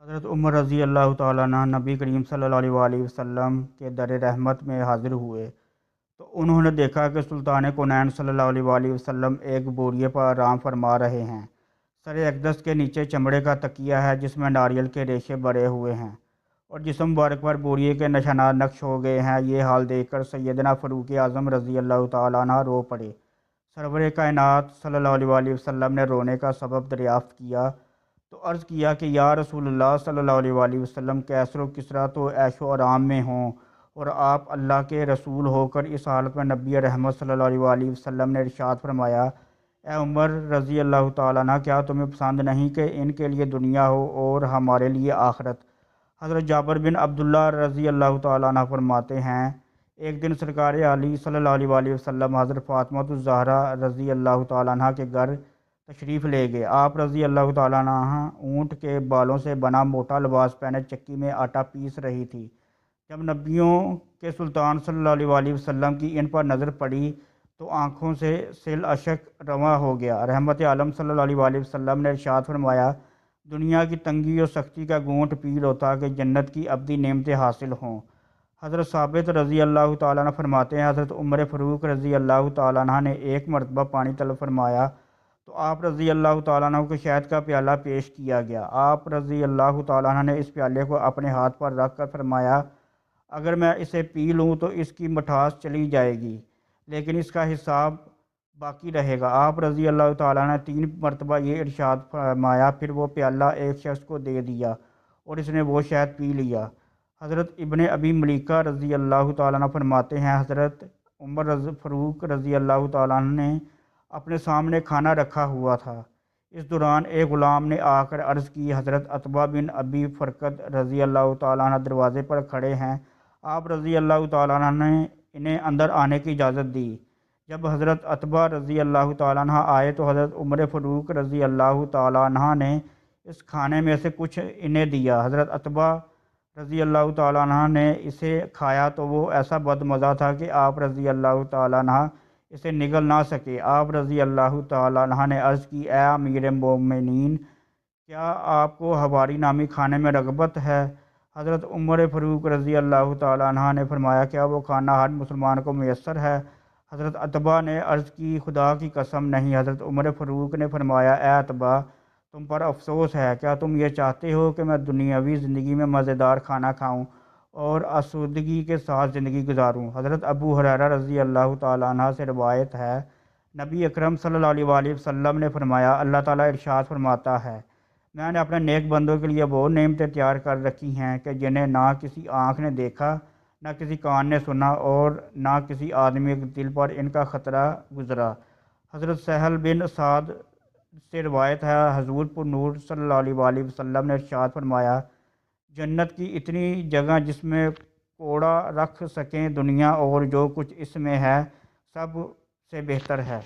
حضرت عمر رضی اللہ تعالیٰ عنہ نبی کریم صلی اللہ علیہ وسلم کے در رحمت میں حاضر ہوئے تو انہوں نے دیکھا کہ سلطان کونین صلی اللہ علیہ وسلم ایک بوریے پر آرام فرما رہے ہیں۔ سر اقدس کے نیچے چمڑے کا تکیہ ہے جس میں ناریل کے ریشے بڑے ہوئے ہیں اور جسم مبارک پر بوریے کے نشانات نقش ہو گئے ہیں۔ یہ حال دیکھ کر سیدنا فاروق اعظم رضی اللہ تعالیٰ عنہ رو پڑے۔ سرور کائنات صلی اللہ علیہ وسلم نے رونے کا سبب دریافت کیا تو عرض کیا کہ یا رسول اللہ صلی اللہ علیہ وسلم، کیسر و کسریٰ تو عیش و آرام میں ہوں اور آپ اللہ کے رسول ہو کر اس حالت میں نبی رحمت صلی اللہ علیہ وسلم نے ارشاد فرمایا، اے عمر رضی اللہ تعالیٰ عنہ، کیا تمہیں پسند نہیں کہ ان کے لیے دنیا ہو اور ہمارے لیے آخرت؟ حضرت جابر بن عبداللہ رضی اللہ تعالیٰ عنہ فرماتے ہیں، ایک دن سرکار علی صلی اللہ علیہ وسلم حضرت فاطمہ الزہرا رضی اللہ تعالیٰ عنہ کے گھر تشریف لے گئے۔ آپ رضی اللہ تعالیٰ عنہ اونٹ کے بالوں سے بنا موٹا لباس پہنے چکی میں آٹا پیس رہی تھی۔ جب نبیوں کے سلطان صلی اللہ علیہ وسلم کی ان پر نظر پڑی تو آنکھوں سے سیل اشک رواں ہو گیا۔ رحمت عالم صلی اللہ علیہ وسلم نے ارشاد فرمایا، دنیا کی تنگی اور سختی کا گھونٹ پی لو تاکہ جنت کی ابدی نعمتیں حاصل ہوں۔ حضرت ثابت رضی اللہ تعالیٰ عنہ فرماتے ہیں، حضرت عمر فاروق رضی اللہ تعالیٰ عنہ نے ایک مرتبہ پانی طلب فرمایا تو آپ رضی اللہ تعالیٰ عنہ کو شہد کا پیالہ پیش کیا گیا۔ آپ رضی اللہ تعالیٰ عنہ نے اس پیالے کو اپنے ہاتھ پر رکھ کر فرمایا، اگر میں اسے پی لوں تو اس کی مٹھاس چلی جائے گی لیکن اس کا حساب باقی رہے گا۔ آپ رضی اللہ تعالیٰ عنہ نے 3 مرتبہ یہ ارشاد فرمایا، پھر وہ پیالہ ایک شخص کو دے دیا اور اس نے وہ شہد پی لیا۔ حضرت ابن ابی ملیکہ رضی اللہ تعالیٰ عنہ فرماتے ہیں، حضرت عمر فاروق رضی اللہ تعالیٰ عنہ نے اپنے سامنے کھانا رکھا ہوا تھا۔ اس دوران ایک غلام نے آ کر عرض کی، حضرت عتبہ بن ابی فرقد رضی اللہ تعالیٰ عنہ دروازے پر کھڑے ہیں۔ آپ رضی اللہ تعالیٰ عنہ نے انہیں اندر آنے کی اجازت دی۔ جب حضرت عتبہ رضی اللہ تعالیٰ عنہ آئے تو حضرت عمر فاروق رضی اللہ تعالیٰ عنہ نے اس کھانے میں سے کچھ انہیں دیا۔ حضرت عتبہ رضی اللہ تعالیٰ عنہ نے اسے کھایا تو وہ ایسا بد مزہ تھا کہ آپ رضی اللہ تعالیٰ عنہ اسے نگل نہ سکے۔ آپ رضی اللہ تعالیٰ عنہ نے عرض کی، اے امیر مومنین، کیا آپ کو حواری نامی کھانے میں رغبت ہے؟ حضرت عمر فاروق رضی اللہ تعالیٰ عنہ نے فرمایا، کیا وہ کھانا ہر مسلمان کو میسر ہے؟ حضرت عتبہ نے عرض کی، خدا کی قسم نہیں۔ حضرت عمر فاروق نے فرمایا، اے عتبہ، تم پر افسوس ہے، کیا تم یہ چاہتے ہو کہ میں دنیاوی زندگی میں مزیدار کھانا کھاؤں اور آسودگی کے ساتھ زندگی گزاروں؟ حضرت ابو ہریرہ رضی اللہ تعالیٰ عنہ سے روایت ہے، نبی اکرم صلی اللہ علیہ وسلم نے فرمایا، اللہ تعالیٰ ارشاد فرماتا ہے، میں نے اپنے نیک بندوں کے لیے وہ نعمتیں تیار کر رکھی ہیں کہ جنہیں نہ کسی آنکھ نے دیکھا، نہ کسی کان نے سنا اور نہ کسی آدمی کے دل پر ان کا خطرہ گزرا۔ حضرت سہل بن سعد سے روایت ہے، حضور پر نور صلی اللہ علیہ وسلم نے ارشاد فرمایا، جنت کی اتنی جگہ جس میں کوڑا رکھ سکیں دنیا اور جو کچھ اس میں ہے سب سے بہتر ہے۔